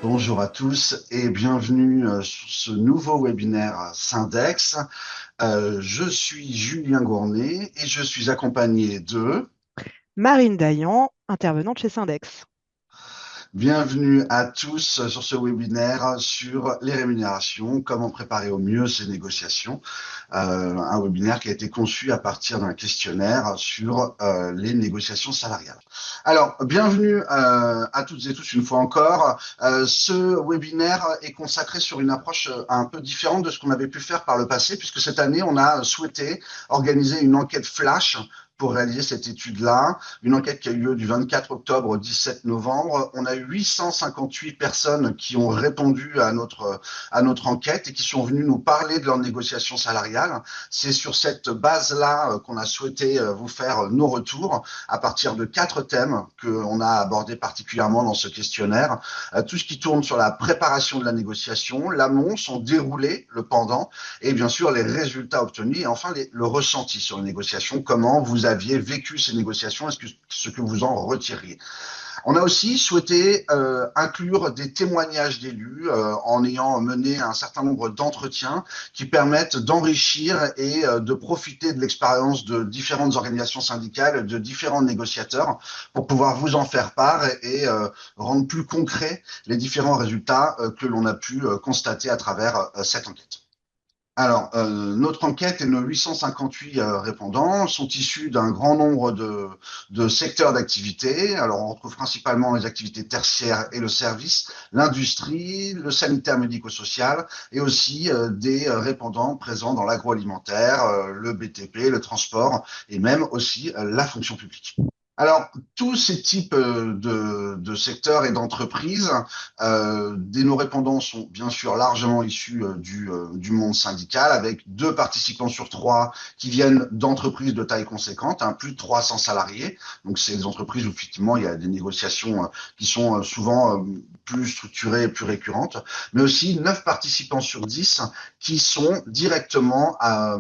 Bonjour à tous et bienvenue sur ce nouveau webinaire Syndex. Je suis Julien Gournay et je suis accompagné de... Marine Dayan, intervenante chez Syndex. Bienvenue à tous sur ce webinaire sur les rémunérations, comment préparer au mieux ces négociations. Un webinaire qui a été conçu à partir d'un questionnaire sur les négociations salariales. Alors, bienvenue à toutes et tous une fois encore. Ce webinaire est consacré sur une approche un peu différente de ce qu'on avait pu faire par le passé, puisque cette année, on a souhaité organiser une enquête flash pour réaliser cette étude-là, une enquête qui a eu lieu du 24 octobre au 17 novembre. On a eu 858 personnes qui ont répondu à notre enquête et qui sont venues nous parler de leur négociation salariale. C'est sur cette base-là qu'on a souhaité vous faire nos retours à partir de 4 thèmes qu'on a abordés particulièrement dans ce questionnaire. Tout ce qui tourne sur la préparation de la négociation, l'amont, son déroulé, le pendant, et bien sûr les résultats obtenus et enfin le ressenti sur les négociations, comment vous aviez vécu ces négociations et ce que vous en retiriez. On a aussi souhaité inclure des témoignages d'élus en ayant mené un certain nombre d'entretiens qui permettent d'enrichir et de profiter de l'expérience de différentes organisations syndicales, de différents négociateurs pour pouvoir vous en faire part et rendre plus concrets les différents résultats que l'on a pu constater à travers cette enquête. Alors, notre enquête et nos 858 répondants sont issus d'un grand nombre de secteurs d'activité. Alors, on retrouve principalement les activités tertiaires et le service, l'industrie, le sanitaire médico-social et aussi des répondants présents dans l'agroalimentaire, le BTP, le transport et même aussi la fonction publique. Alors, tous ces types de secteurs et d'entreprises, nos répondants sont bien sûr largement issus du monde syndical, avec 2 participants sur 3 qui viennent d'entreprises de taille conséquente, hein, plus de 300 salariés. Donc, c'est des entreprises où effectivement il y a des négociations qui sont souvent plus structurées et plus récurrentes, mais aussi 9 participants sur 10 qui sont directement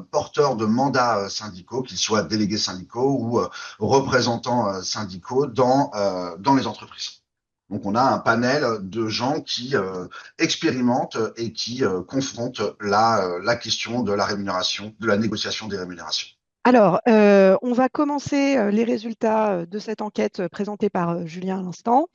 porteurs de mandats syndicaux, qu'ils soient délégués syndicaux ou représentants syndicaux dans les entreprises. Donc on a un panel de gens qui expérimentent et qui confrontent la question de la rémunération, de la négociation des rémunérations. Alors, on va commencer les résultats de cette enquête présentée par Julien à l'instant,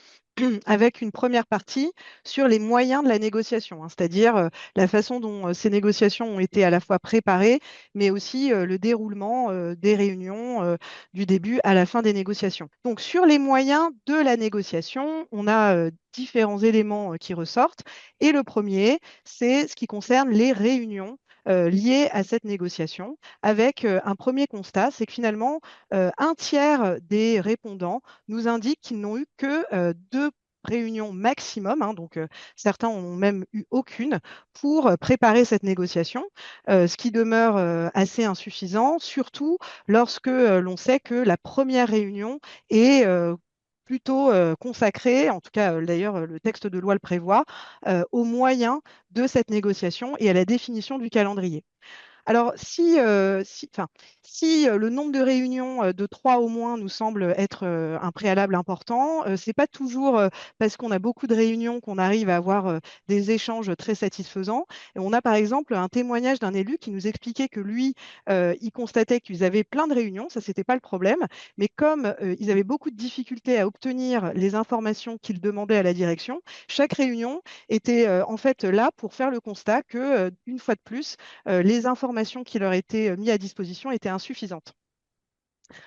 avec une première partie sur les moyens de la négociation, hein, c'est-à-dire la façon dont ces négociations ont été à la fois préparées, mais aussi le déroulement des réunions du début à la fin des négociations. Donc, sur les moyens de la négociation, on a différents éléments qui ressortent. Et le premier, c'est ce qui concerne les réunions liées à cette négociation, avec un premier constat, c'est que finalement, un tiers des répondants nous indiquent qu'ils n'ont eu que 2 réunions maximum, hein, donc certains n'ont même eu aucune, pour préparer cette négociation, ce qui demeure assez insuffisant, surtout lorsque l'on sait que la première réunion est plutôt consacrée, en tout cas d'ailleurs le texte de loi le prévoit, aux moyens de cette négociation et à la définition du calendrier. Alors, si le nombre de réunions de 3 au moins nous semble être un préalable important, ce n'est pas toujours parce qu'on a beaucoup de réunions qu'on arrive à avoir des échanges très satisfaisants. Et on a par exemple un témoignage d'un élu qui nous expliquait que lui, il constatait qu'ils avaient plein de réunions, ça, c'était pas le problème, mais comme ils avaient beaucoup de difficultés à obtenir les informations qu'ils demandaient à la direction, chaque réunion était en fait là pour faire le constat que, une fois de plus, les informations qui leur étaient mises à disposition étaient insuffisantes.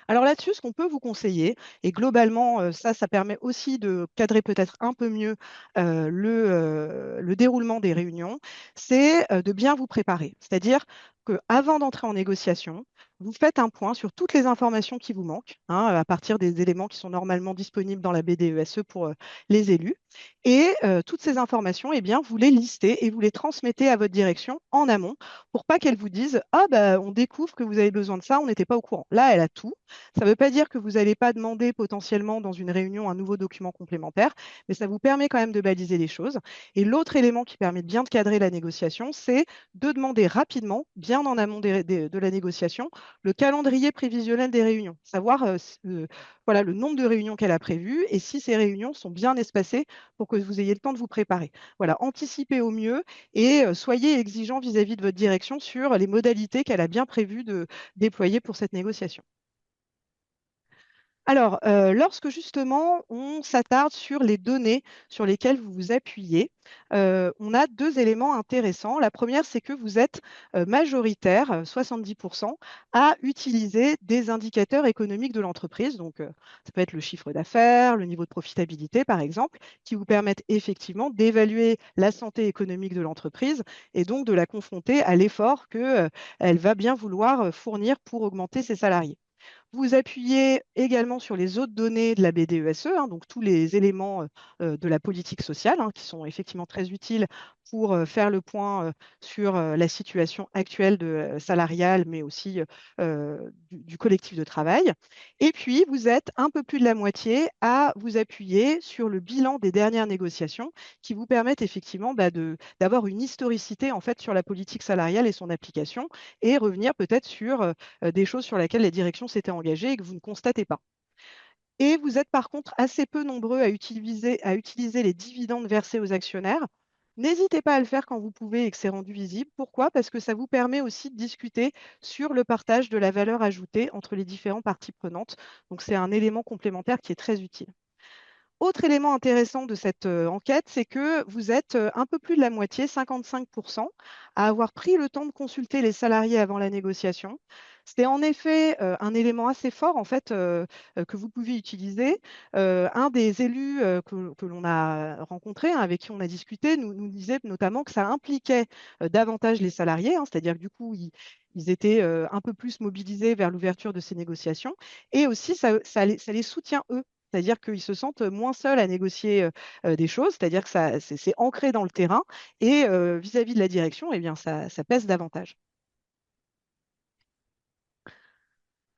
Alors là-dessus, ce qu'on peut vous conseiller, et globalement, ça permet aussi de cadrer peut-être un peu mieux le déroulement des réunions, c'est de bien vous préparer. C'est-à-dire qu'avant d'entrer en négociation, vous faites un point sur toutes les informations qui vous manquent, hein, à partir des éléments qui sont normalement disponibles dans la BDESE pour les élus. Et toutes ces informations, eh bien, vous les listez et vous les transmettez à votre direction en amont pour pas qu'elle vous dise: «Ah, bah, on découvre que vous avez besoin de ça, on n'était pas au courant». Là, elle a tout. Ça ne veut pas dire que vous n'allez pas demander potentiellement dans une réunion un nouveau document complémentaire, mais ça vous permet quand même de baliser les choses. Et l'autre élément qui permet de bien de cadrer la négociation, c'est de demander rapidement, bien bien en amont de la négociation le calendrier prévisionnel des réunions, savoir voilà, le nombre de réunions qu'elle a prévues et si ces réunions sont bien espacées pour que vous ayez le temps de vous préparer. Voilà, anticipez au mieux et soyez exigeant vis-à-vis de votre direction sur les modalités qu'elle a bien prévu de déployer pour cette négociation. Alors, lorsque justement on s'attarde sur les données sur lesquelles vous vous appuyez, on a deux éléments intéressants. La première, c'est que vous êtes majoritaire, 70%, à utiliser des indicateurs économiques de l'entreprise. Donc, ça peut être le chiffre d'affaires, le niveau de profitabilité, par exemple, qui vous permettent effectivement d'évaluer la santé économique de l'entreprise et donc de la confronter à l'effort qu'elle va bien vouloir fournir pour augmenter ses salariés. Vous appuyez également sur les autres données de la BDESE, hein, donc tous les éléments de la politique sociale, hein, qui sont effectivement très utiles pour faire le point sur la situation actuelle salariale, mais aussi du collectif de travail. Et puis, vous êtes un peu plus de la moitié à vous appuyer sur le bilan des dernières négociations qui vous permettent effectivement d'avoir une historicité en fait sur la politique salariale et son application et revenir peut-être sur des choses sur lesquelles la direction s'était engagée et que vous ne constatez pas. Et vous êtes par contre assez peu nombreux à utiliser les dividendes versés aux actionnaires. N'hésitez pas à le faire quand vous pouvez et que c'est rendu visible. Pourquoi? Parce que ça vous permet aussi de discuter sur le partage de la valeur ajoutée entre les différentes parties prenantes. Donc c'est un élément complémentaire qui est très utile. Autre élément intéressant de cette enquête, c'est que vous êtes un peu plus de la moitié, 55%, à avoir pris le temps de consulter les salariés avant la négociation. C'est en effet un élément assez fort en fait que vous pouvez utiliser. Un des élus que l'on a rencontré, hein, avec qui on a discuté, nous disait notamment que ça impliquait davantage les salariés, hein, c'est-à-dire que du coup, ils étaient un peu plus mobilisés vers l'ouverture de ces négociations. Et aussi, ça les soutient eux. C'est-à-dire qu'ils se sentent moins seuls à négocier des choses, c'est-à-dire que c'est ancré dans le terrain et vis-à-vis de la direction, eh bien, ça pèse davantage.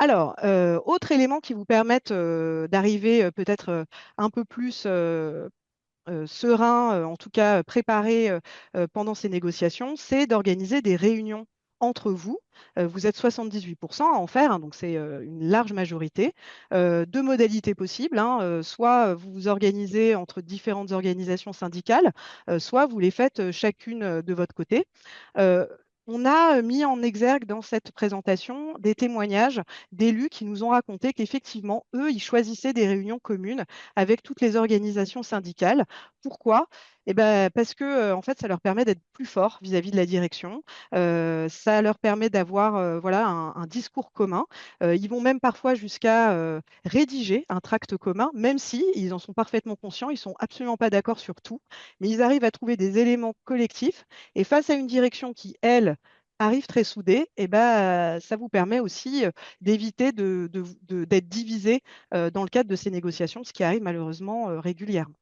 Alors, autre élément qui vous permettent d'arriver peut-être un peu plus serein, en tout cas préparé pendant ces négociations, c'est d'organiser des réunions entre vous. Vous êtes 78% à en faire, hein, donc c'est une large majorité. Deux modalités possibles, hein, soit vous vous organisez entre différentes organisations syndicales, soit vous les faites chacune de votre côté. Euh, on a mis en exergue dans cette présentation des témoignages d'élus qui nous ont raconté qu'effectivement, eux, ils choisissaient des réunions communes avec toutes les organisations syndicales. Pourquoi? Eh ben, parce que en fait, ça leur permet d'être plus forts vis-à-vis de la direction. Ça leur permet d'avoir voilà, un discours commun. Ils vont même parfois jusqu'à rédiger un tract commun, même si ils en sont parfaitement conscients, ils sont absolument pas d'accord sur tout, mais ils arrivent à trouver des éléments collectifs. Et face à une direction qui, elle, arrive très soudée, eh ben, ça vous permet aussi d'éviter d'être divisé dans le cadre de ces négociations, ce qui arrive malheureusement régulièrement.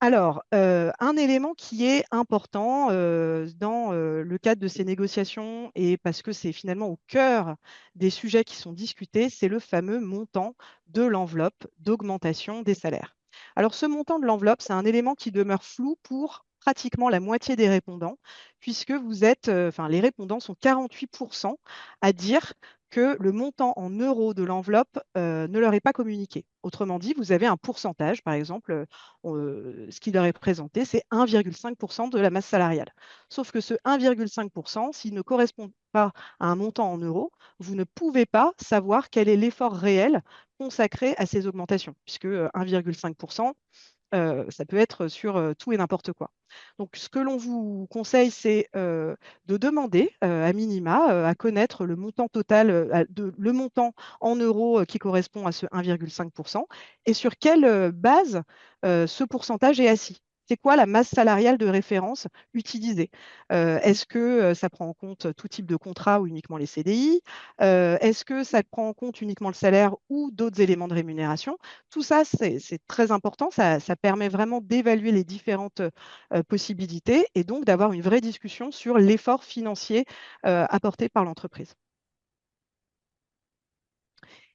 Alors, un élément qui est important dans le cadre de ces négociations, et parce que c'est finalement au cœur des sujets qui sont discutés, c'est le fameux montant de l'enveloppe d'augmentation des salaires. Alors, ce montant de l'enveloppe, c'est un élément qui demeure flou pour pratiquement la moitié des répondants, puisque enfin, les répondants sont 48% à dire que le montant en euros de l'enveloppe ne leur est pas communiqué. Autrement dit, vous avez un pourcentage, par exemple, ce qui leur est présenté, c'est 1,5% de la masse salariale. Sauf que ce 1,5%, s'il ne correspond pas à un montant en euros, vous ne pouvez pas savoir quel est l'effort réel consacré à ces augmentations, puisque 1,5%, ça peut être sur tout et n'importe quoi. Donc, ce que l'on vous conseille, c'est de demander à minima à connaître le montant total, le montant en euros qui correspond à ce 1,5% et sur quelle base ce pourcentage est assis. C'est quoi la masse salariale de référence utilisée? Est-ce que ça prend en compte tout type de contrat ou uniquement les CDI? Est-ce que ça prend en compte uniquement le salaire ou d'autres éléments de rémunération? Tout ça, c'est très important. Ça permet vraiment d'évaluer les différentes possibilités et donc d'avoir une vraie discussion sur l'effort financier apporté par l'entreprise.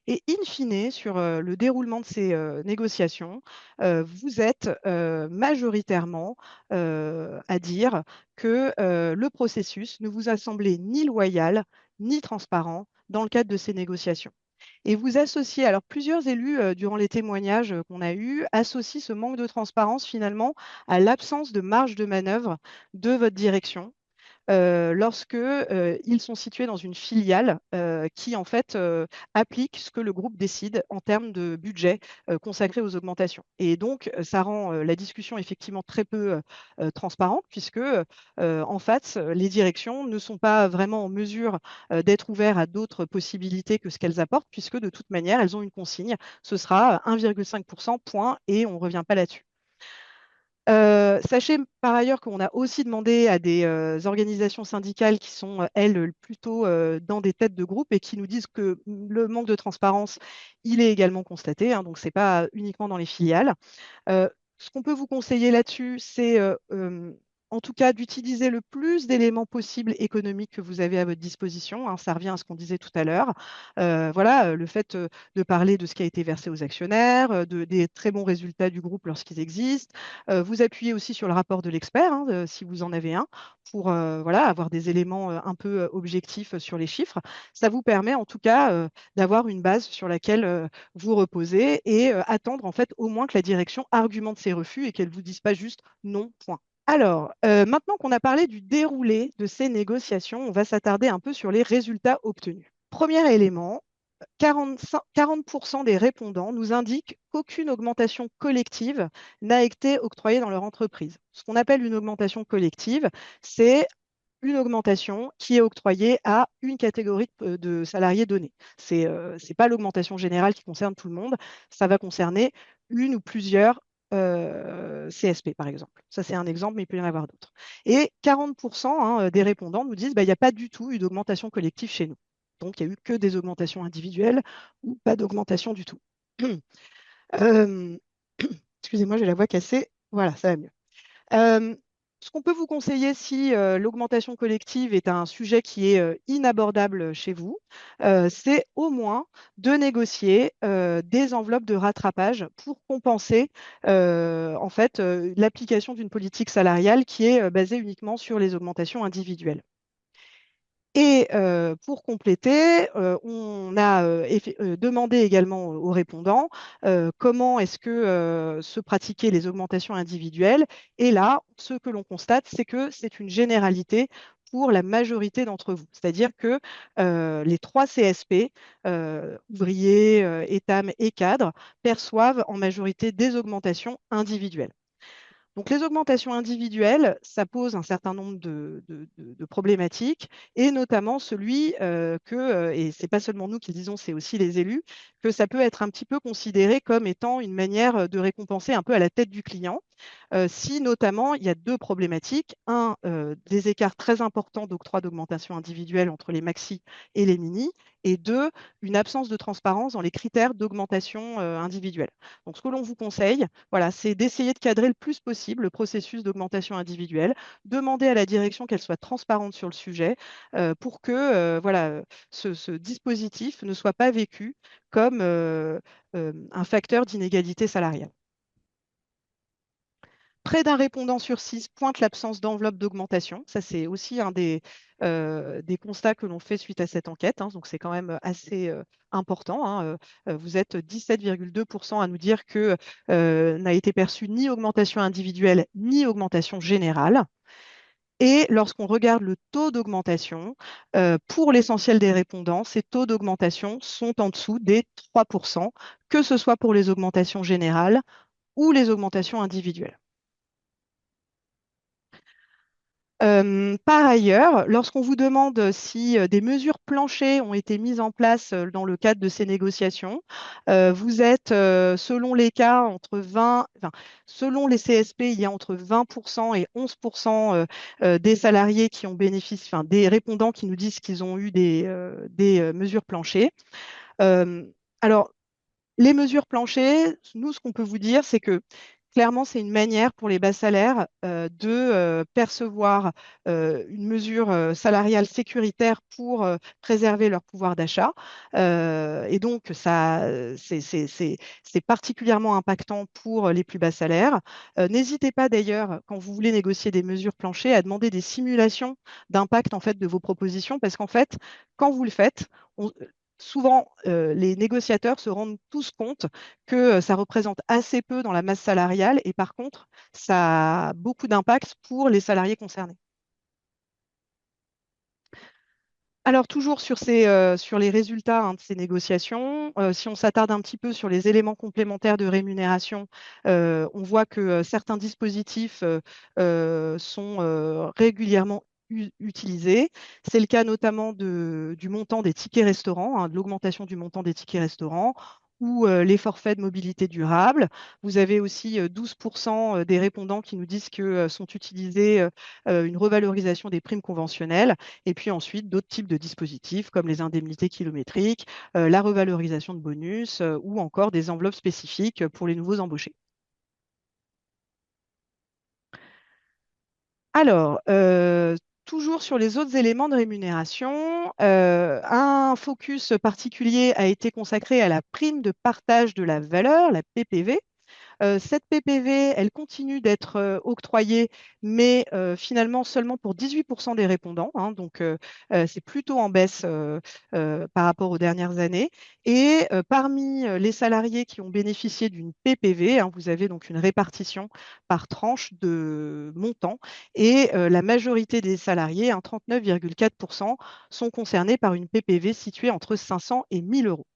Et in fine, sur le déroulement de ces négociations, vous êtes majoritairement à dire que le processus ne vous a semblé ni loyal ni transparent dans le cadre de ces négociations. Et vous associez, alors plusieurs élus, durant les témoignages qu'on a eus, associent ce manque de transparence finalement à l'absence de marge de manœuvre de votre direction lorsque ils sont situés dans une filiale qui en fait applique ce que le groupe décide en termes de budget consacré aux augmentations. Et donc, ça rend la discussion effectivement très peu transparente puisque en fait, les directions ne sont pas vraiment en mesure d'être ouvertes à d'autres possibilités que ce qu'elles apportent puisque de toute manière, elles ont une consigne. Ce sera 1,5% point et on ne revient pas là-dessus. Sachez par ailleurs qu'on a aussi demandé à des organisations syndicales qui sont, elles, plutôt dans des têtes de groupe et qui nous disent que le manque de transparence, il est également constaté, hein, donc ce n'est pas uniquement dans les filiales. Ce qu'on peut vous conseiller là-dessus, c'est en tout cas d'utiliser le plus d'éléments possibles économiques que vous avez à votre disposition, hein. Ça revient à ce qu'on disait tout à l'heure. Voilà, le fait de parler de ce qui a été versé aux actionnaires, des très bons résultats du groupe lorsqu'ils existent. Vous appuyez aussi sur le rapport de l'expert, hein, si vous en avez un, pour voilà, avoir des éléments un peu objectifs sur les chiffres. Ça vous permet en tout cas d'avoir une base sur laquelle vous reposer et attendre en fait au moins que la direction argumente ses refus et qu'elle ne vous dise pas juste non, point. Alors, maintenant qu'on a parlé du déroulé de ces négociations, on va s'attarder un peu sur les résultats obtenus. Premier élément, 40% des répondants nous indiquent qu'aucune augmentation collective n'a été octroyée dans leur entreprise. Ce qu'on appelle une augmentation collective, c'est une augmentation qui est octroyée à une catégorie de salariés donnés. C'est pas l'augmentation générale qui concerne tout le monde, ça va concerner une ou plusieurs CSP, par exemple. Ça, c'est un exemple, mais il peut y en avoir d'autres. Et 40% hein, des répondants nous disent bah, il n'y a pas du tout eu d'augmentation collective chez nous. Donc, il n'y a eu que des augmentations individuelles ou pas d'augmentation du tout. Euh, Excusez-moi, j'ai la voix cassée. Voilà, ça va mieux. Euh, Ce qu'on peut vous conseiller si l'augmentation collective est un sujet qui est inabordable chez vous, c'est au moins de négocier des enveloppes de rattrapage pour compenser en fait l'application d'une politique salariale qui est basée uniquement sur les augmentations individuelles. Et pour compléter, on a demandé également aux répondants comment est-ce que se pratiquaient les augmentations individuelles. Et là, ce que l'on constate, c'est que c'est une généralité pour la majorité d'entre vous. C'est-à-dire que les trois CSP, ouvriers, étam et cadres, perçoivent en majorité des augmentations individuelles. Donc, les augmentations individuelles, ça pose un certain nombre de problématiques, et notamment celui que, et ce n'est pas seulement nous qui le disons, c'est aussi les élus, que ça peut être un petit peu considéré comme étant une manière de récompenser un peu à la tête du client, si notamment il y a deux problématiques. Un, des écarts très importants d'octroi d'augmentation individuelle entre les maxi et les mini, et deux, une absence de transparence dans les critères d'augmentation individuelle. Donc, ce que l'on vous conseille, voilà, c'est d'essayer de cadrer le plus possible le processus d'augmentation individuelle, demander à la direction qu'elle soit transparente sur le sujet pour que voilà, ce dispositif ne soit pas vécu comme un facteur d'inégalité salariale. Près d'un répondant sur 6 pointe l'absence d'enveloppe d'augmentation. Ça, c'est aussi un des constats que l'on fait suite à cette enquête, hein. Donc, c'est quand même assez important, hein. Vous êtes 17,2% à nous dire que n'a été perçue ni augmentation individuelle ni augmentation générale. Et lorsqu'on regarde le taux d'augmentation, pour l'essentiel des répondants, ces taux d'augmentation sont en dessous des 3%, que ce soit pour les augmentations générales ou les augmentations individuelles. Par ailleurs, lorsqu'on vous demande si des mesures planchers ont été mises en place dans le cadre de ces négociations, vous êtes, selon les cas, entre 20, enfin, selon les CSP, il y a entre 20% et 11% des salariés qui ont bénéficié, enfin, des répondants qui nous disent qu'ils ont eu des mesures planchers. Euh, alors, les mesures planchers, nous, ce qu'on peut vous dire, c'est que clairement, c'est une manière pour les bas salaires de percevoir une mesure salariale sécuritaire pour préserver leur pouvoir d'achat. Et donc, c'est particulièrement impactant pour les plus bas salaires. N'hésitez pas d'ailleurs, quand vous voulez négocier des mesures planchers, à demander des simulations d'impact en fait, de vos propositions, parce qu'en fait, quand vous le faites, souvent, les négociateurs se rendent tous compte que ça représente assez peu dans la masse salariale et par contre, ça a beaucoup d'impact pour les salariés concernés. Alors, toujours sur les résultats de ces négociations, si on s'attarde un petit peu sur les éléments complémentaires de rémunération, on voit que certains dispositifs sont régulièrement utilisés. C'est le cas notamment du montant des tickets restaurants, de l'augmentation du montant des tickets restaurants ou les forfaits de mobilité durable. Vous avez aussi 12% des répondants qui nous disent que sont utilisés une revalorisation des primes conventionnelles. Et puis ensuite, d'autres types de dispositifs comme les indemnités kilométriques, la revalorisation de bonus ou encore des enveloppes spécifiques pour les nouveaux embauchés. Alors, toujours sur les autres éléments de rémunération, un focus particulier a été consacré à la prime de partage de la valeur, la PPV. Cette PPV, elle continue d'être octroyée, mais finalement seulement pour 18% des répondants, hein, donc c'est plutôt en baisse par rapport aux dernières années. Et parmi les salariés qui ont bénéficié d'une PPV, hein, vous avez donc une répartition par tranche de montant, et la majorité des salariés, hein, 39,4%, sont concernés par une PPV située entre 500 et 1000 euros.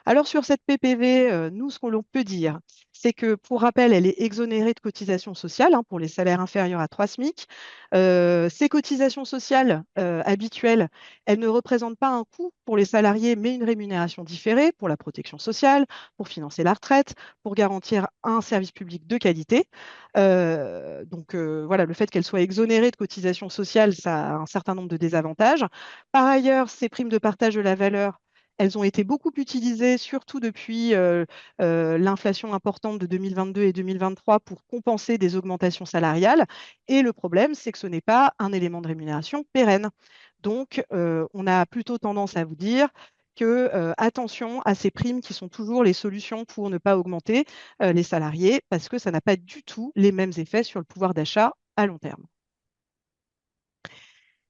Alors sur cette PPV, nous, ce que l'on peut dire, c'est que pour rappel, elle est exonérée de cotisations sociales hein, pour les salaires inférieurs à 3 SMIC. Ces cotisations sociales habituelles, elles ne représentent pas un coût pour les salariés, mais une rémunération différée pour la protection sociale, pour financer la retraite, pour garantir un service public de qualité. Donc voilà, le fait qu'elle soit exonérée de cotisations sociales, ça a un certain nombre de désavantages. Par ailleurs, ces primes de partage de la valeur, elles ont été beaucoup utilisées, surtout depuis l'inflation importante de 2022 et 2023 pour compenser des augmentations salariales. Et le problème, c'est que ce n'est pas un élément de rémunération pérenne. Donc, on a plutôt tendance à vous dire que attention à ces primes qui sont toujours les solutions pour ne pas augmenter les salariés, parce que ça n'a pas du tout les mêmes effets sur le pouvoir d'achat à long terme.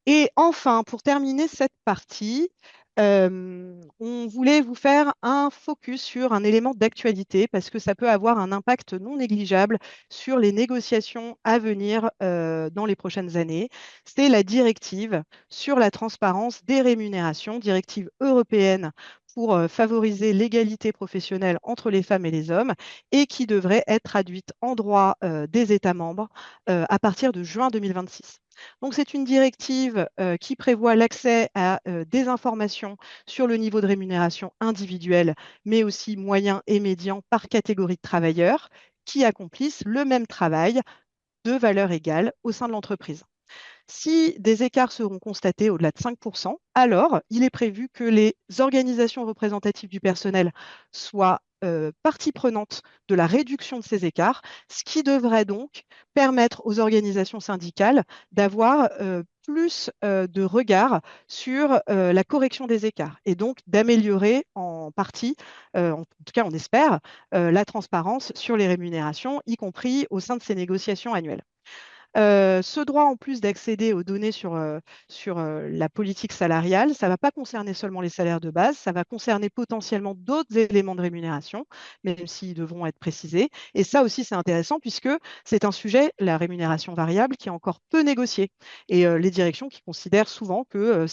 Et enfin, pour terminer cette partie, on voulait vous faire un focus sur un élément d'actualité parce que ça peut avoir un impact non négligeable sur les négociations à venir dans les prochaines années. C'est la directive sur la transparence des rémunérations, directive européenne pour favoriser l'égalité professionnelle entre les femmes et les hommes et qui devrait être traduite en droit des États membres à partir de juin 2026. Donc, c'est une directive qui prévoit l'accès à des informations sur le niveau de rémunération individuelle, mais aussi moyen et médian par catégorie de travailleurs qui accomplissent le même travail de valeur égale au sein de l'entreprise. Si des écarts seront constatés au-delà de 5%, alors il est prévu que les organisations représentatives du personnel soient partie prenante de la réduction de ces écarts, ce qui devrait donc permettre aux organisations syndicales d'avoir plus de regard sur la correction des écarts et donc d'améliorer en partie, en tout cas on espère, la transparence sur les rémunérations, y compris au sein de ces négociations annuelles. Ce droit, en plus d'accéder aux données sur la politique salariale, ça ne va pas concerner seulement les salaires de base, ça va concerner potentiellement d'autres éléments de rémunération, même s'ils devront être précisés. Et ça aussi, c'est intéressant puisque c'est un sujet, la rémunération variable, qui est encore peu négocié. Et les directions qui considèrent souvent que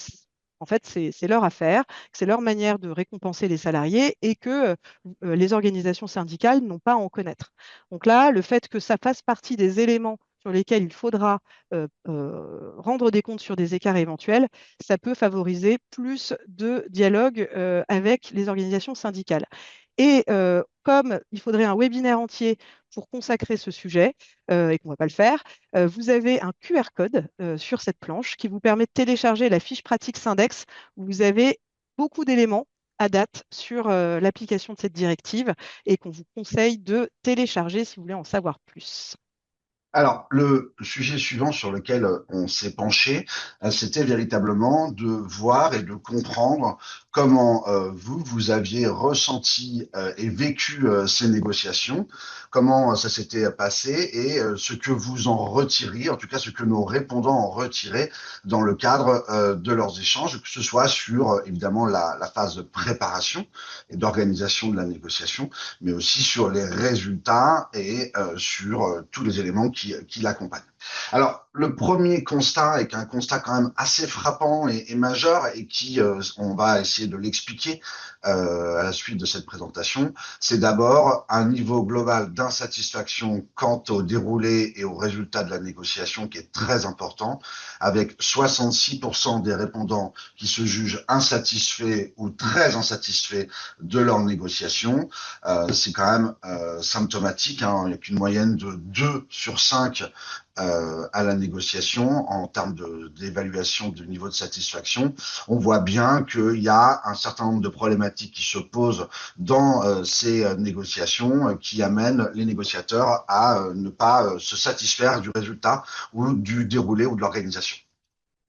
en fait, c'est leur affaire, que c'est leur manière de récompenser les salariés et que les organisations syndicales n'ont pas à en connaître. Donc là, le fait que ça fasse partie des éléments sur lesquels il faudra rendre des comptes sur des écarts éventuels, ça peut favoriser plus de dialogue avec les organisations syndicales. Et comme il faudrait un webinaire entier pour consacrer ce sujet, et qu'on ne va pas le faire, vous avez un QR code sur cette planche qui vous permet de télécharger la fiche pratique Syndex où vous avez beaucoup d'éléments à date sur l'application de cette directive et qu'on vous conseille de télécharger si vous voulez en savoir plus. Alors, le sujet suivant sur lequel on s'est penché, c'était véritablement de voir et de comprendre comment vous aviez ressenti et vécu ces négociations, comment ça s'était passé et ce que vous en retiriez, en tout cas ce que nos répondants en retiraient dans le cadre de leurs échanges, que ce soit sur évidemment la phase de préparation et d'organisation de la négociation, mais aussi sur les résultats et sur tous les éléments qui l'accompagnent. Alors, le premier constat est un constat quand même assez frappant et majeur et qui, on va essayer de l'expliquer à la suite de cette présentation, c'est d'abord un niveau global d'insatisfaction quant au déroulé et aux résultats de la négociation qui est très important, avec 66% des répondants qui se jugent insatisfaits ou très insatisfaits de leur négociation. C'est quand même symptomatique, hein. Il n'y a qu'une moyenne de 2 sur 5 à la négociation en termes d'évaluation du niveau de satisfaction. On voit bien qu'il y a un certain nombre de problématiques qui se posent dans ces négociations qui amènent les négociateurs à ne pas se satisfaire du résultat ou du déroulé ou de l'organisation.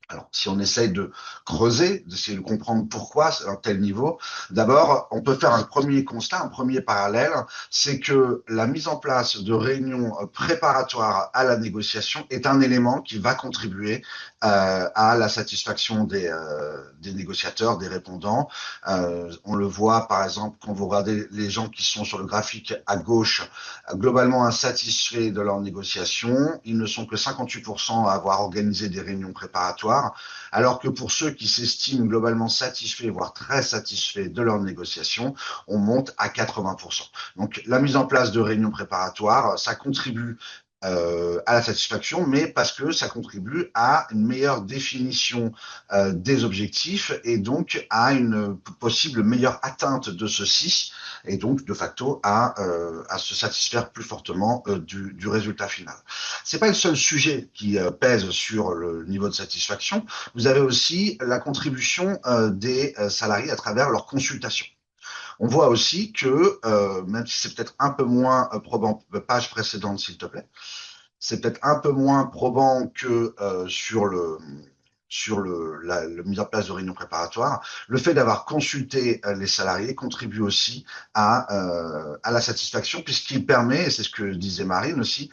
Alors, si on essaye de creuser, d'essayer de comprendre pourquoi c'est un tel niveau, d'abord, on peut faire un premier constat, un premier parallèle, c'est que la mise en place de réunions préparatoires à la négociation est un élément qui va contribuer à la satisfaction des négociateurs, des répondants. On le voit, par exemple, quand vous regardez les gens qui sont sur le graphique à gauche, globalement insatisfaits de leur négociation. Ils ne sont que 58% à avoir organisé des réunions préparatoires, alors que pour ceux qui s'estiment globalement satisfaits, voire très satisfaits de leur négociation, on monte à 80%. Donc la mise en place de réunions préparatoires, ça contribue à la satisfaction, mais parce que ça contribue à une meilleure définition des objectifs et donc à une possible meilleure atteinte de ceux-ci et donc de facto à se satisfaire plus fortement du résultat final. C'est pas le seul sujet qui pèse sur le niveau de satisfaction. Vous avez aussi la contribution des salariés à travers leur consultation. On voit aussi que, même si c'est peut-être un peu moins probant, page précédente s'il te plaît, c'est peut-être un peu moins probant que sur le mise en place de réunions préparatoires, le fait d'avoir consulté les salariés contribue aussi à la satisfaction puisqu'il permet, et c'est ce que disait Marine aussi,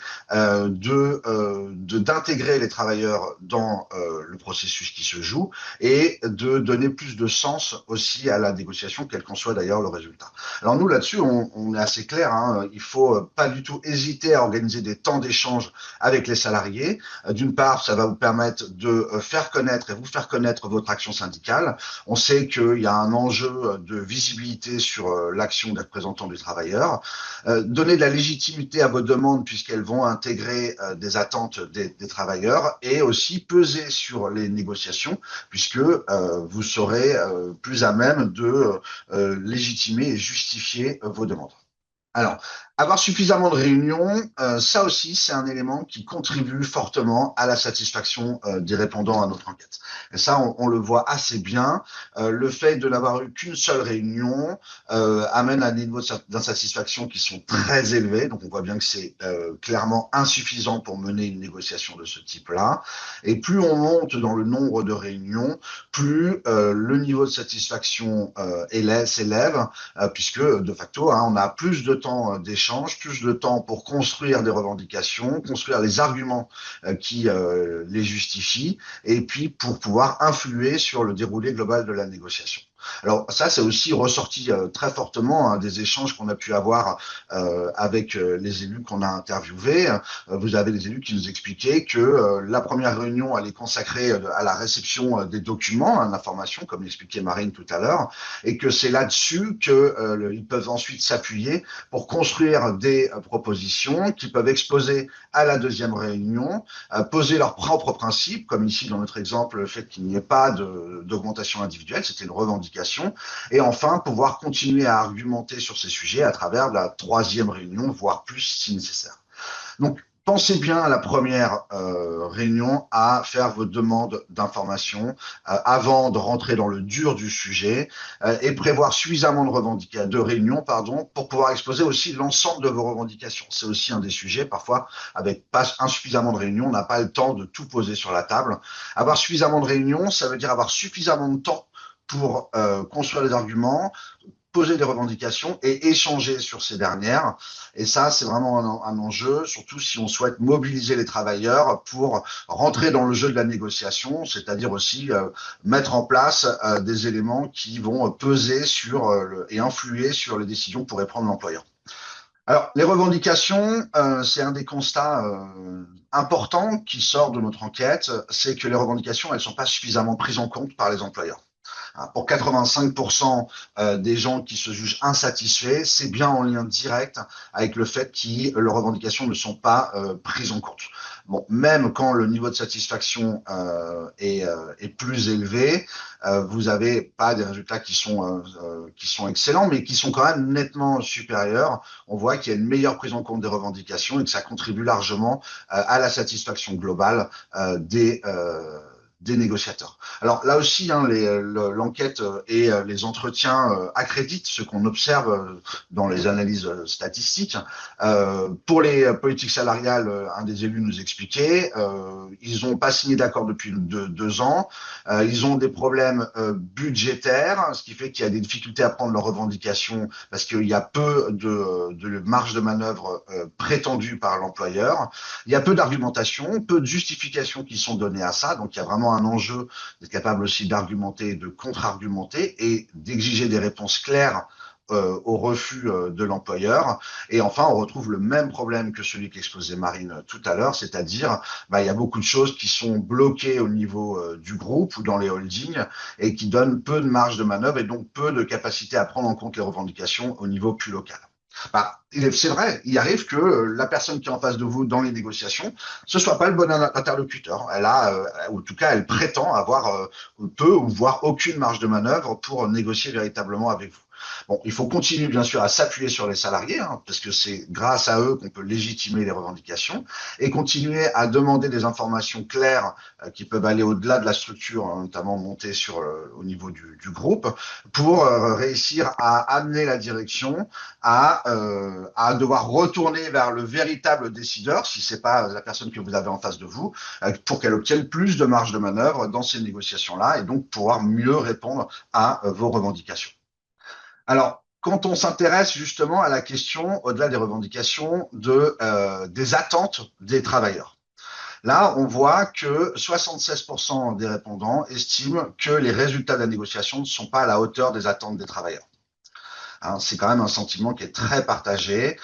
d'intégrer les travailleurs dans le processus qui se joue et de donner plus de sens aussi à la négociation, quel qu'en soit d'ailleurs le résultat. Alors nous là-dessus, on est assez clair, hein, il faut pas du tout hésiter à organiser des temps d'échange avec les salariés. D'une part, ça va vous permettre de faire connaître et vous faire connaître votre action syndicale. On sait qu'il y a un enjeu de visibilité sur l'action des représentants du travailleur. Donner de la légitimité à vos demandes puisqu'elles vont intégrer des attentes des travailleurs et aussi peser sur les négociations puisque vous serez plus à même de légitimer et justifier vos demandes. Alors, avoir suffisamment de réunions, ça aussi, c'est un élément qui contribue fortement à la satisfaction des répondants à notre enquête. Et ça, on le voit assez bien. Le fait de n'avoir eu qu'une seule réunion amène à des niveaux d'insatisfaction qui sont très élevés. Donc, on voit bien que c'est clairement insuffisant pour mener une négociation de ce type-là. Et plus on monte dans le nombre de réunions, plus le niveau de satisfaction s'élève, puisque de facto, hein, on a plus de temps d'échange, plus de temps pour construire des revendications, construire les arguments qui les justifient, et puis pour pouvoir influer sur le déroulé global de la négociation. Alors ça, c'est aussi ressorti très fortement des échanges qu'on a pu avoir avec les élus qu'on a interviewés. Vous avez des élus qui nous expliquaient que la première réunion, elle est consacrée à la réception des documents, l'information, comme l'expliquait Marine tout à l'heure, et que c'est là-dessus qu'ils peuvent ensuite s'appuyer pour construire des propositions qui peuvent exposer à la deuxième réunion, poser leurs propres principes, comme ici dans notre exemple, le fait qu'il n'y ait pas d'augmentation individuelle, c'était une revendication, et enfin pouvoir continuer à argumenter sur ces sujets à travers la troisième réunion, voire plus si nécessaire. Donc, Pensez bien à la première réunion à faire vos demandes d'informations avant de rentrer dans le dur du sujet et prévoir suffisamment de réunions pardon, pour pouvoir exposer aussi l'ensemble de vos revendications. C'est aussi un des sujets. Parfois, avec pas insuffisamment de réunions, on n'a pas le temps de tout poser sur la table. Avoir suffisamment de réunions, ça veut dire avoir suffisamment de temps pour construire les arguments, poser des revendications et échanger sur ces dernières. Et ça, c'est vraiment un enjeu, surtout si on souhaite mobiliser les travailleurs pour rentrer dans le jeu de la négociation, c'est-à-dire aussi mettre en place des éléments qui vont peser sur et influer sur les décisions que pourrait prendre l'employeur. Alors, les revendications, c'est un des constats importants qui sort de notre enquête, c'est que les revendications, elles ne sont pas suffisamment prises en compte par les employeurs. Pour 85% des gens qui se jugent insatisfaits, c'est bien en lien direct avec le fait que leurs revendications ne sont pas prises en compte. Bon, même quand le niveau de satisfaction est plus élevé, vous n'avez pas des résultats qui sont excellents, mais qui sont quand même nettement supérieurs. On voit qu'il y a une meilleure prise en compte des revendications et que ça contribue largement à la satisfaction globale des négociateurs. Alors là aussi, hein, l'enquête et les entretiens accréditent ce qu'on observe dans les analyses statistiques. Pour les politiques salariales, un des élus nous expliquait, ils n'ont pas signé d'accord depuis 2 ans, ils ont des problèmes budgétaires, ce qui fait qu'il y a des difficultés à prendre leurs revendications parce qu'il y a peu de marge de manœuvre prétendue par l'employeur. Il y a peu d'argumentation, peu de justifications qui sont données à ça, donc il y a vraiment un enjeu d'être capable aussi d'argumenter, de contre-argumenter et d'exiger des réponses claires au refus de l'employeur. Et enfin, on retrouve le même problème que celui qu'exposait Marine tout à l'heure, c'est-à-dire il y a beaucoup de choses qui sont bloquées au niveau du groupe ou dans les holdings et qui donnent peu de marge de manœuvre et donc peu de capacité à prendre en compte les revendications au niveau plus local. C'est vrai, il arrive que la personne qui est en face de vous dans les négociations, ce soit pas le bon interlocuteur. Elle a, ou en tout cas, elle prétend avoir peu ou voire aucune marge de manœuvre pour négocier véritablement avec vous. Bon, il faut continuer bien sûr à s'appuyer sur les salariés, hein, parce que c'est grâce à eux qu'on peut légitimer les revendications, et continuer à demander des informations claires qui peuvent aller au-delà de la structure, hein, notamment montée au niveau du groupe, pour réussir à amener la direction à devoir retourner vers le véritable décideur, si c'est pas la personne que vous avez en face de vous, pour qu'elle obtienne plus de marge de manœuvre dans ces négociations-là et donc pouvoir mieux répondre à vos revendications. Alors, quand on s'intéresse justement à la question, au-delà des revendications, des attentes des travailleurs. Là, on voit que 76% des répondants estiment que les résultats de la négociation ne sont pas à la hauteur des attentes des travailleurs. Hein, c'est quand même un sentiment qui est très partagé.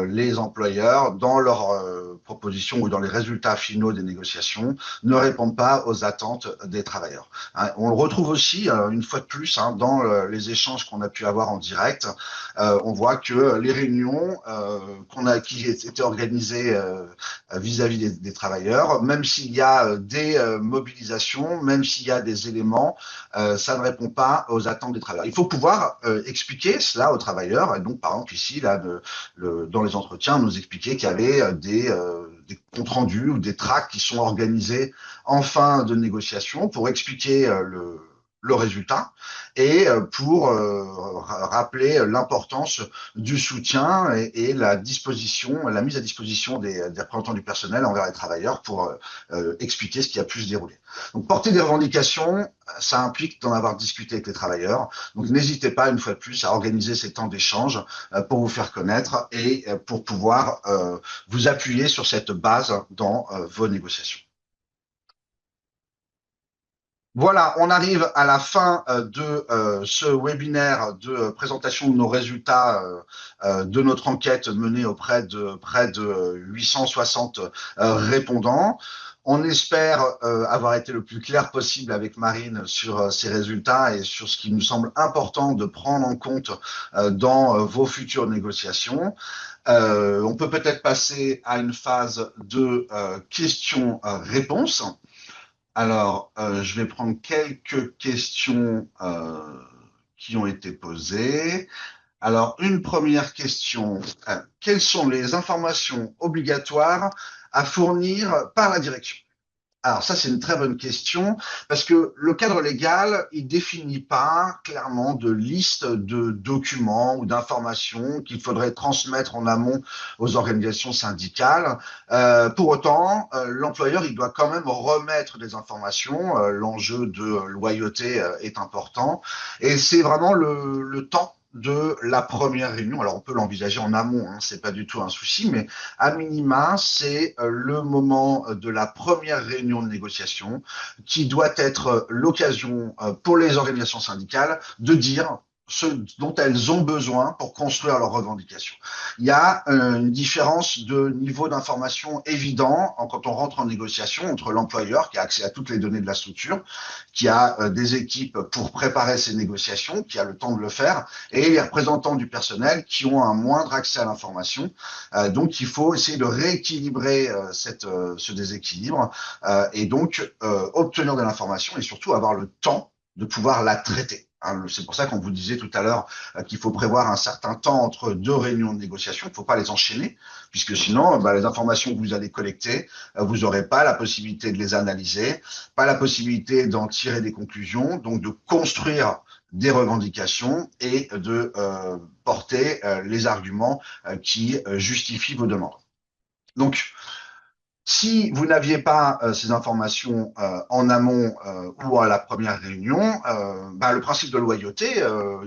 Les employeurs, dans leurs propositions ou dans les résultats finaux des négociations, ne répondent pas aux attentes des travailleurs. Hein, on le retrouve aussi, une fois de plus, hein, dans les échanges qu'on a pu avoir en direct. On voit que les réunions qui étaient organisées vis-à-vis des travailleurs, même s'il y a des mobilisations, même s'il y a des éléments, ça ne répond pas aux attentes des travailleurs. Il faut pouvoir expliquer cela aux travailleurs. Et donc, par exemple, ici, là, dans les entretiens, on nous expliquait qu'il y avait des comptes rendus ou des tracts qui sont organisés en fin de négociation pour expliquer le résultat et pour rappeler l'importance du soutien et la mise à disposition des représentants du personnel envers les travailleurs pour expliquer ce qui a pu se dérouler. Donc porter des revendications, ça implique d'en avoir discuté avec les travailleurs. Donc n'hésitez pas une fois de plus à organiser ces temps d'échange pour vous faire connaître et pour pouvoir vous appuyer sur cette base dans vos négociations. Voilà, on arrive à la fin de ce webinaire de présentation de nos résultats de notre enquête menée auprès de près de 860 répondants. On espère avoir été le plus clair possible avec Marine sur ces résultats et sur ce qui nous semble important de prendre en compte dans vos futures négociations. On peut peut-être passer à une phase de questions-réponses. Alors, je vais prendre quelques questions qui ont été posées. Alors, une première question. Quelles sont les informations obligatoires à fournir par la direction? Alors ça, c'est une très bonne question parce que le cadre légal, il définit pas clairement de liste de documents ou d'informations qu'il faudrait transmettre en amont aux organisations syndicales. Pour autant, l'employeur, il doit quand même remettre des informations. L'enjeu de loyauté est important et c'est vraiment le temps de la première réunion. Alors on peut l'envisager en amont, hein, c'est pas du tout un souci, mais à minima, c'est le moment de la première réunion de négociation qui doit être l'occasion pour les organisations syndicales de dire ce dont elles ont besoin pour construire leurs revendications. Il y a une différence de niveau d'information évident quand on rentre en négociation entre l'employeur qui a accès à toutes les données de la structure, qui a des équipes pour préparer ces négociations, qui a le temps de le faire, et les représentants du personnel qui ont un moindre accès à l'information. Donc, il faut essayer de rééquilibrer ce déséquilibre et donc obtenir de l'information et surtout avoir le temps de pouvoir la traiter. Hein, c'est pour ça qu'on vous disait tout à l'heure qu'il faut prévoir un certain temps entre deux réunions de négociation. Il ne faut pas les enchaîner, puisque sinon, les informations que vous allez collecter, vous n'aurez pas la possibilité de les analyser, pas la possibilité d'en tirer des conclusions, donc de construire des revendications et de porter les arguments qui justifient vos demandes. Donc, si vous n'aviez pas ces informations en amont ou à la première réunion, le principe de loyauté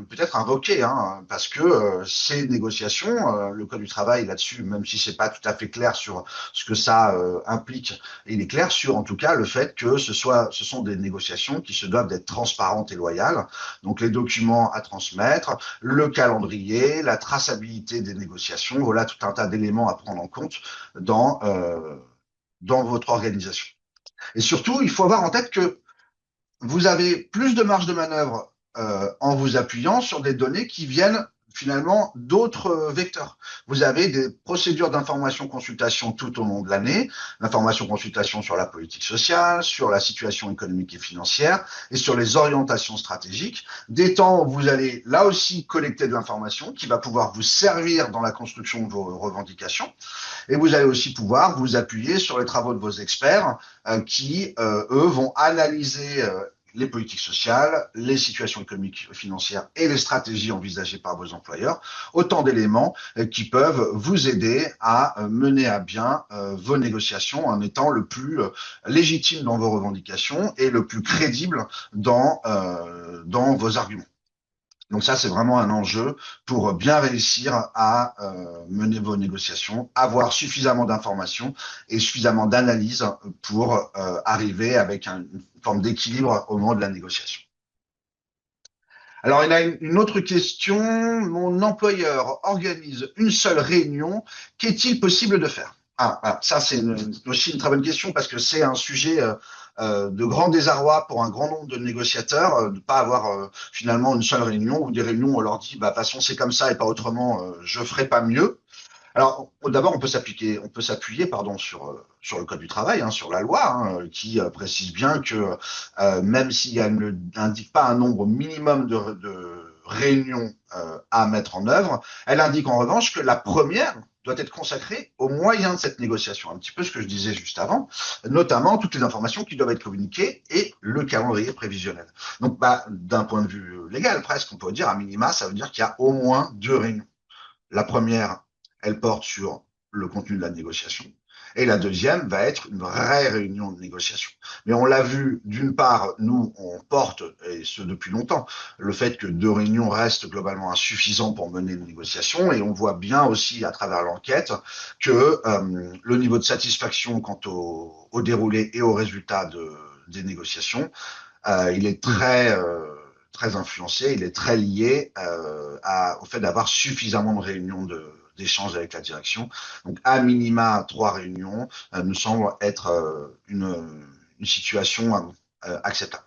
peut être invoqué, hein, parce que ces négociations, le Code du travail là-dessus, même si c'est pas tout à fait clair sur ce que ça implique, il est clair sur en tout cas le fait que ce sont des négociations qui se doivent d'être transparentes et loyales. Donc les documents à transmettre, le calendrier, la traçabilité des négociations, voilà tout un tas d'éléments à prendre en compte dans votre organisation. Et surtout, il faut avoir en tête que vous avez plus de marge de manœuvre en vous appuyant sur des données qui viennent finalement d'autres vecteurs. Vous avez des procédures d'information consultation tout au long de l'année, l'information consultation sur la politique sociale, sur la situation économique et financière et sur les orientations stratégiques, des temps où vous allez là aussi collecter de l'information qui va pouvoir vous servir dans la construction de vos revendications et vous allez aussi pouvoir vous appuyer sur les travaux de vos experts qui, eux, vont analyser les politiques sociales, les situations économiques, financières et les stratégies envisagées par vos employeurs, autant d'éléments qui peuvent vous aider à mener à bien vos négociations en étant le plus légitime dans vos revendications et le plus crédible dans vos arguments. Donc ça, c'est vraiment un enjeu pour bien réussir à mener vos négociations, avoir suffisamment d'informations et suffisamment d'analyses pour arriver avec une forme d'équilibre au moment de la négociation. Alors, il y a une autre question. Mon employeur organise une seule réunion. Qu'est-il possible de faire? Ça, c'est aussi une très bonne question parce que c'est un sujet de grand désarroi pour un grand nombre de négociateurs de ne pas avoir finalement une seule réunion ou des réunions où on leur dit, de toute façon, c'est comme ça et pas autrement, je ferai pas mieux. Alors, d'abord, on peut s'appuyer, pardon, sur le Code du travail, hein, sur la loi, hein, qui précise bien que même si elle n'indique pas un nombre minimum de réunions à mettre en œuvre, elle indique en revanche que la première doit être consacrée aux moyens de cette négociation, un petit peu ce que je disais juste avant, notamment toutes les informations qui doivent être communiquées et le calendrier prévisionnel. Donc, d'un point de vue légal, presque, on peut dire à minima, ça veut dire qu'il y a au moins deux réunions. La première, elle porte sur le contenu de la négociation. Et la deuxième va être une vraie réunion de négociation. Mais on l'a vu, d'une part, nous, on porte, et ce depuis longtemps, le fait que deux réunions restent globalement insuffisant pour mener une négociation. Et on voit bien aussi à travers l'enquête que le niveau de satisfaction quant au déroulé et aux résultats des négociations, il est très influencé, il est très lié au fait d'avoir suffisamment de réunions d'échanges avec la direction. Donc, à minima, trois réunions nous semble être une situation acceptable.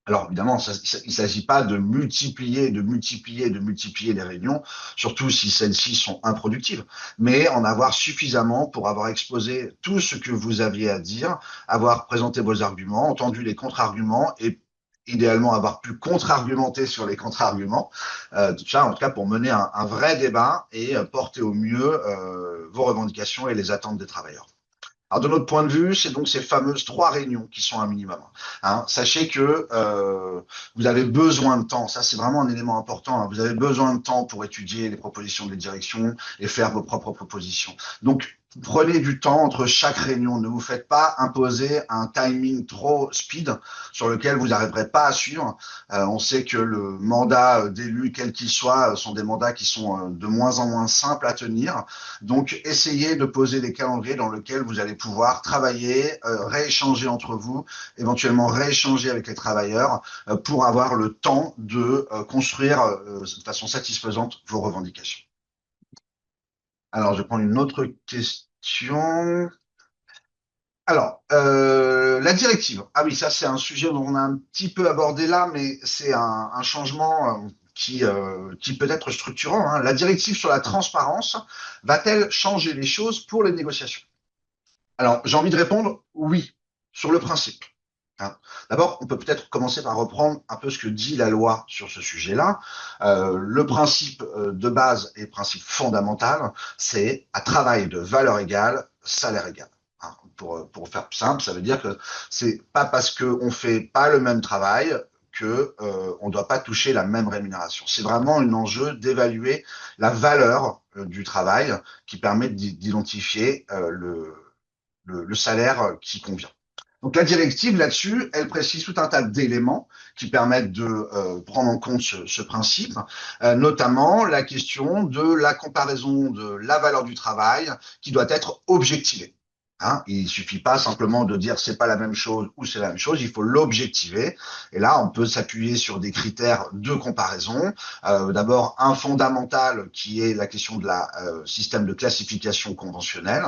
Alors, évidemment, il ne s'agit pas de multiplier les réunions, surtout si celles-ci sont improductives, mais en avoir suffisamment pour avoir exposé tout ce que vous aviez à dire, avoir présenté vos arguments, entendu les contre-arguments idéalement avoir pu contre-argumenter sur les contre-arguments. Tout ça, en tout cas, pour mener un vrai débat et porter au mieux vos revendications et les attentes des travailleurs. Alors, de notre point de vue, c'est donc ces fameuses 3 réunions qui sont un minimum. Hein. Sachez que vous avez besoin de temps. Ça, c'est vraiment un élément important. Hein. Vous avez besoin de temps pour étudier les propositions des directions et faire vos propres propositions. Donc, prenez du temps entre chaque réunion. Ne vous faites pas imposer un timing trop speed sur lequel vous n'arriverez pas à suivre. On sait que le mandat d'élu, quel qu'il soit, sont des mandats qui sont de moins en moins simples à tenir. Donc, essayez de poser des calendriers dans lesquels vous allez pouvoir travailler, rééchanger entre vous, éventuellement rééchanger avec les travailleurs pour avoir le temps de construire de façon satisfaisante vos revendications. Alors, je vais prendre une autre question. Alors, la directive. Ah oui, ça c'est un sujet dont on a un petit peu abordé là, mais c'est un changement qui peut être structurant. Hein. La directive sur la transparence va-t-elle changer les choses pour les négociations? Alors, j'ai envie de répondre oui, sur le principe. Hein. D'abord, on peut peut-être commencer par reprendre un peu ce que dit la loi sur ce sujet-là. Le principe de base et principe fondamental, c'est à travail de valeur égale, salaire égal. Hein. Pour faire simple, ça veut dire que c'est pas parce qu'on fait pas le même travail que on ne doit pas toucher la même rémunération. C'est vraiment un enjeu d'évaluer la valeur du travail qui permet d'identifier le salaire qui convient. Donc la directive là-dessus, elle précise tout un tas d'éléments qui permettent de prendre en compte ce principe, notamment la question de la comparaison de la valeur du travail qui doit être objectivée. Hein, il suffit pas simplement de dire c'est pas la même chose ou c'est la même chose, il faut l'objectiver. Et là, on peut s'appuyer sur des critères de comparaison. D'abord, un fondamental qui est la question de la système de classification conventionnelle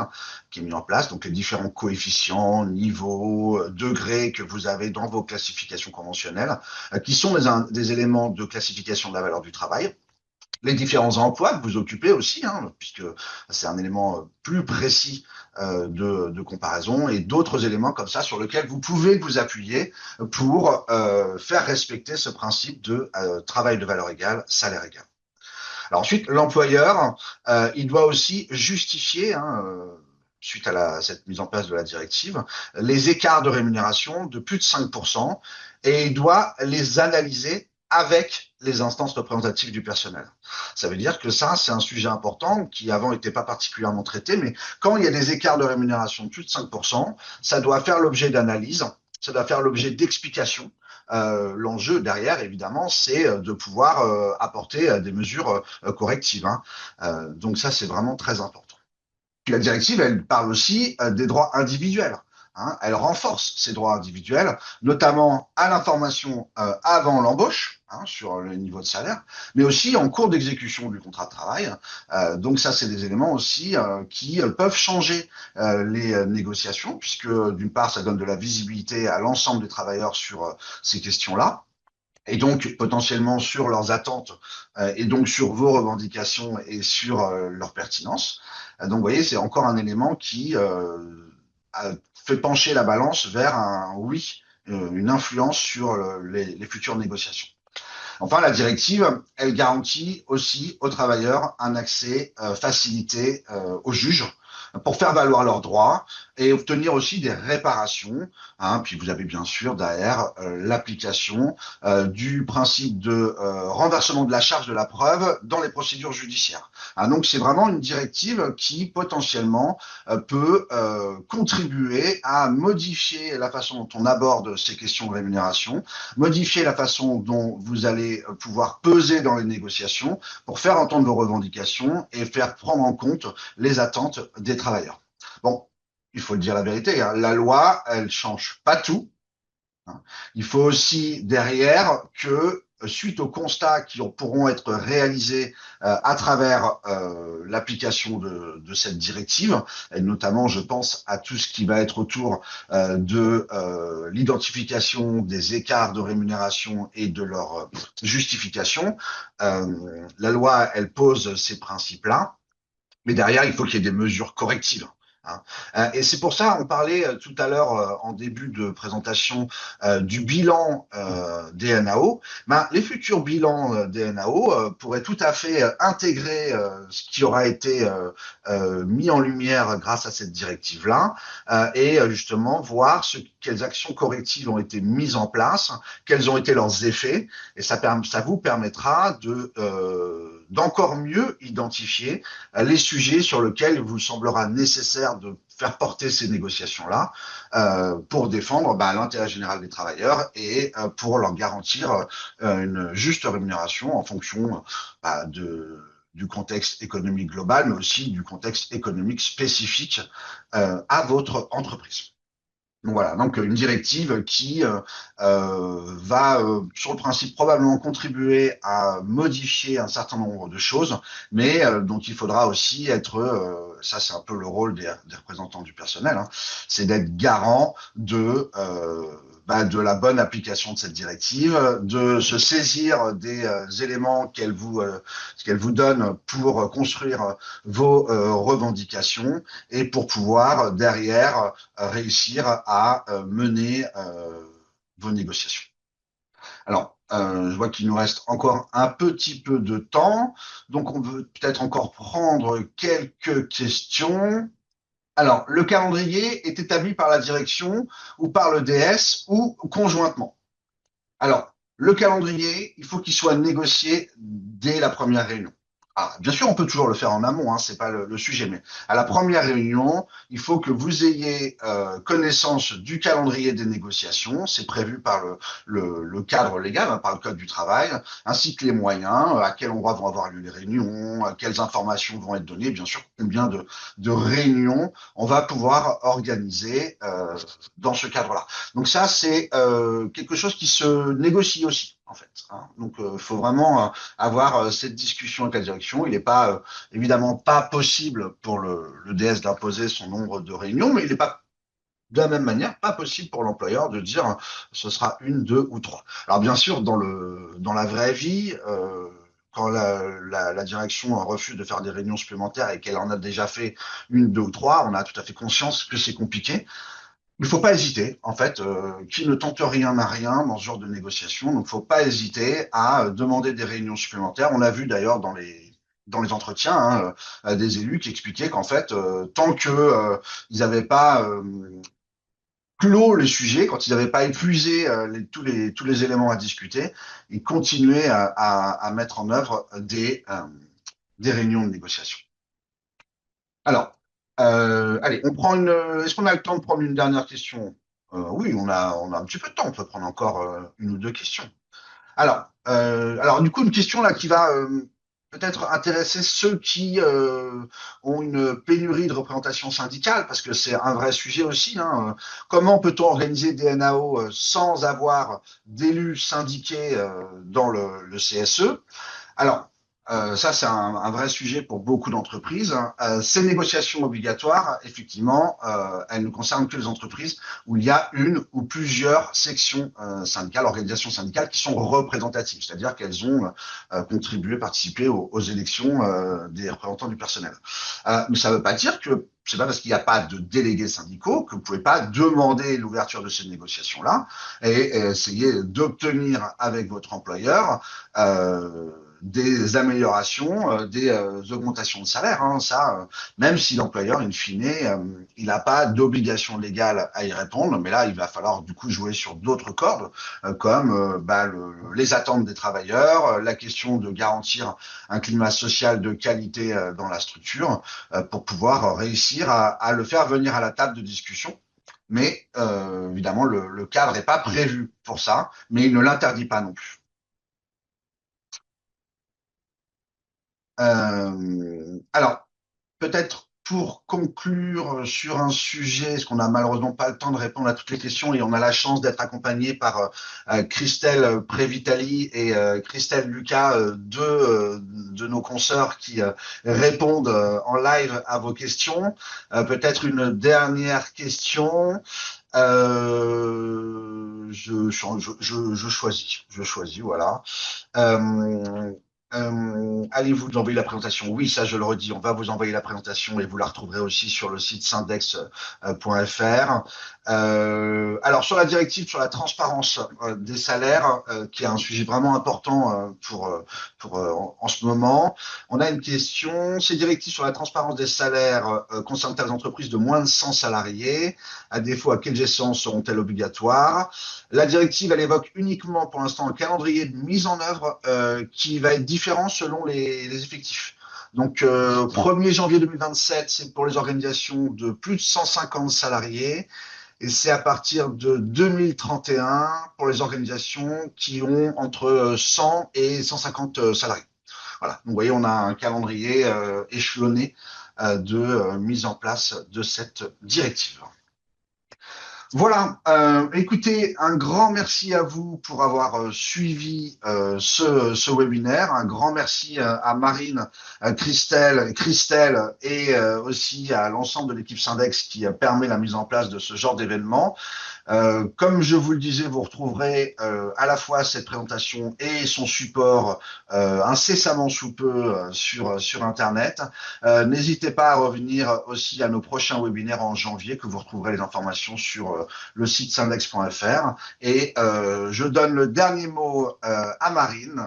qui est mis en place, donc les différents coefficients, niveaux, degrés que vous avez dans vos classifications conventionnelles, qui sont des éléments de classification de la valeur du travail. Les différents emplois que vous occupez aussi, hein, puisque c'est un élément plus précis de comparaison, et d'autres éléments comme ça sur lesquels vous pouvez vous appuyer pour faire respecter ce principe de travail de valeur égale, salaire égal. Alors ensuite, l'employeur, il doit aussi justifier, hein, suite à cette mise en place de la directive, les écarts de rémunération de plus de 5%, et il doit les analyser avec les instances représentatives du personnel. Ça veut dire que ça, c'est un sujet important qui avant n'était pas particulièrement traité, mais quand il y a des écarts de rémunération de plus de 5%, ça doit faire l'objet d'analyse, ça doit faire l'objet d'explications. L'enjeu derrière, évidemment, c'est de pouvoir apporter des mesures correctives. Hein. Donc ça, c'est vraiment très important. Puis la directive, elle parle aussi des droits individuels. Hein. Elle renforce ces droits individuels, notamment à l'information avant l'embauche, hein, sur le niveau de salaire, mais aussi en cours d'exécution du contrat de travail. Donc ça, c'est des éléments aussi qui peuvent changer les négociations, puisque d'une part, ça donne de la visibilité à l'ensemble des travailleurs sur ces questions-là et donc potentiellement sur leurs attentes et donc sur vos revendications et sur leur pertinence. Donc vous voyez, c'est encore un élément qui fait pencher la balance vers un oui, une influence sur les futures négociations. Enfin, la directive, elle garantit aussi aux travailleurs un accès facilité aux juges pour faire valoir leurs droits et obtenir aussi des réparations. Hein. Puis vous avez bien sûr derrière l'application du principe de renversement de la charge de la preuve dans les procédures judiciaires. Hein. Donc c'est vraiment une directive qui potentiellement peut contribuer à modifier la façon dont on aborde ces questions de rémunération, modifier la façon dont vous allez pouvoir peser dans les négociations pour faire entendre vos revendications et faire prendre en compte les attentes des travailleurs. Bon, il faut dire la vérité, hein, la loi, elle change pas tout. Hein. Il faut aussi derrière que suite aux constats qui pourront être réalisés à travers l'application de cette directive, et notamment je pense à tout ce qui va être autour de l'identification des écarts de rémunération et de leur justification. La loi, elle pose ces principes-là, mais derrière, il faut qu'il y ait des mesures correctives. hein. Et c'est pour ça, on parlait tout à l'heure en début de présentation du bilan des NAO. Ben, les futurs bilans des NAO pourraient tout à fait intégrer ce qui aura été mis en lumière grâce à cette directive-là et justement voir quelles actions correctives ont été mises en place, quels ont été leurs effets, et ça vous permettra d'encore mieux identifier les sujets sur lesquels il vous semblera nécessaire de faire porter ces négociations-là pour défendre l'intérêt général des travailleurs et pour leur garantir une juste rémunération en fonction du contexte économique global, mais aussi du contexte économique spécifique à votre entreprise. Donc voilà, donc une directive qui va, sur le principe, probablement contribuer à modifier un certain nombre de choses, mais dont il faudra aussi être, ça c'est un peu le rôle des représentants du personnel, hein, c'est d'être garant de la bonne application de cette directive, de se saisir des éléments qu'elle vous donne pour construire vos revendications et pour pouvoir derrière réussir à mener vos négociations. Alors, je vois qu'il nous reste encore un petit peu de temps, donc on veut peut-être encore prendre quelques questions. Alors, le calendrier est établi par la direction ou par le DS ou conjointement. Alors, le calendrier, il faut qu'il soit négocié dès la première réunion. Ah, bien sûr, on peut toujours le faire en amont, hein, c'est pas le sujet, mais à la première réunion, il faut que vous ayez connaissance du calendrier des négociations, c'est prévu par le cadre légal, hein, par le Code du travail, ainsi que les moyens, à quel endroit vont avoir lieu les réunions, quelles informations vont être données, bien sûr, combien de réunions on va pouvoir organiser dans ce cadre-là. Donc ça, c'est quelque chose qui se négocie aussi, en fait, hein. Donc, il faut vraiment avoir cette discussion avec la direction. Il n'est pas, évidemment, pas possible pour le DS d'imposer son nombre de réunions, mais il n'est pas de la même manière, pas possible pour l'employeur de dire ce sera une, deux ou trois. Alors bien sûr, dans la vraie vie, quand la direction refuse de faire des réunions supplémentaires et qu'elle en a déjà fait une, deux ou trois, on a tout à fait conscience que c'est compliqué. Il ne faut pas hésiter, en fait, qui ne tente rien n'a rien dans ce genre de négociation. Donc, il ne faut pas hésiter à demander des réunions supplémentaires. On a vu d'ailleurs dans les entretiens des élus qui expliquaient qu'en fait, tant que ils n'avaient pas clos les sujets, quand ils n'avaient pas épuisé tous les éléments à discuter, ils continuaient à mettre en œuvre des réunions de négociation. Alors, allez, est-ce qu'on a le temps de prendre une dernière question? Oui, on a un petit peu de temps. On peut prendre encore une ou deux questions. Alors, du coup, une question là qui va peut-être intéresser ceux qui ont une pénurie de représentation syndicale, parce que c'est un vrai sujet aussi, hein. Comment peut-on organiser des NAO sans avoir d'élus syndiqués dans le CSE? Alors, ça, c'est un vrai sujet pour beaucoup d'entreprises, hein. Ces négociations obligatoires, effectivement, elles ne concernent que les entreprises où il y a une ou plusieurs sections syndicales, organisations syndicales qui sont représentatives, c'est-à-dire qu'elles ont contribué, participé aux élections des représentants du personnel. Mais ça ne veut pas dire que c'est pas parce qu'il n'y a pas de délégués syndicaux que vous pouvez pas demander l'ouverture de ces négociations-là et essayer d'obtenir avec votre employeur des améliorations, des augmentations de salaire, hein. Ça, même si l'employeur, in fine, il n'a pas d'obligation légale à y répondre, mais là, il va falloir du coup jouer sur d'autres cordes, comme les attentes des travailleurs, la question de garantir un climat social de qualité dans la structure, pour pouvoir réussir à le faire venir à la table de discussion. Mais évidemment, le cadre n'est pas prévu pour ça, mais il ne l'interdit pas non plus. Alors, peut-être pour conclure sur un sujet, parce qu'on n'a malheureusement pas le temps de répondre à toutes les questions et on a la chance d'être accompagné par Christelle Prévitali et Christelle Lucas, de nos consoeurs qui répondent en live à vos questions. Peut-être une dernière question. Je choisis, voilà. Euh, allez vous envoyer la présentation? Oui, ça je le redis, on va vous envoyer la présentation et vous la retrouverez aussi sur le site syndex.fr. Alors sur la directive sur la transparence des salaires, qui est un sujet vraiment important en ce moment, on a une question. Ces directives sur la transparence des salaires concernent les entreprises de moins de 100 salariés? À défaut, à quelles essences seront-elles obligatoires? La directive, elle évoque uniquement pour l'instant un calendrier de mise en œuvre qui va être différent selon les effectifs. Donc, 1er janvier 2027, c'est pour les organisations de plus de 150 salariés. Et c'est à partir de 2031 pour les organisations qui ont entre 100 et 150 salariés. Voilà. Donc, vous voyez, on a un calendrier échelonné de mise en place de cette directive. Voilà, écoutez, un grand merci à vous pour avoir suivi ce webinaire. Un grand merci à Marine, Christelle et aussi à l'ensemble de l'équipe Syndex qui permet la mise en place de ce genre d'événement. Comme je vous le disais, vous retrouverez à la fois cette présentation et son support incessamment sous peu sur Internet. N'hésitez pas à revenir aussi à nos prochains webinaires en janvier, que vous retrouverez les informations sur le site syndex.fr. Et je donne le dernier mot à Marine.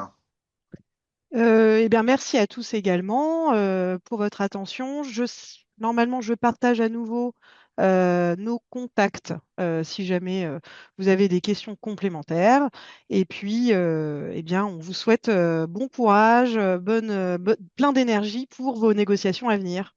Eh bien, merci à tous également pour votre attention. Normalement, je partage à nouveau nos contacts si jamais vous avez des questions complémentaires. Et puis, eh bien, on vous souhaite bon courage, plein d'énergie pour vos négociations à venir.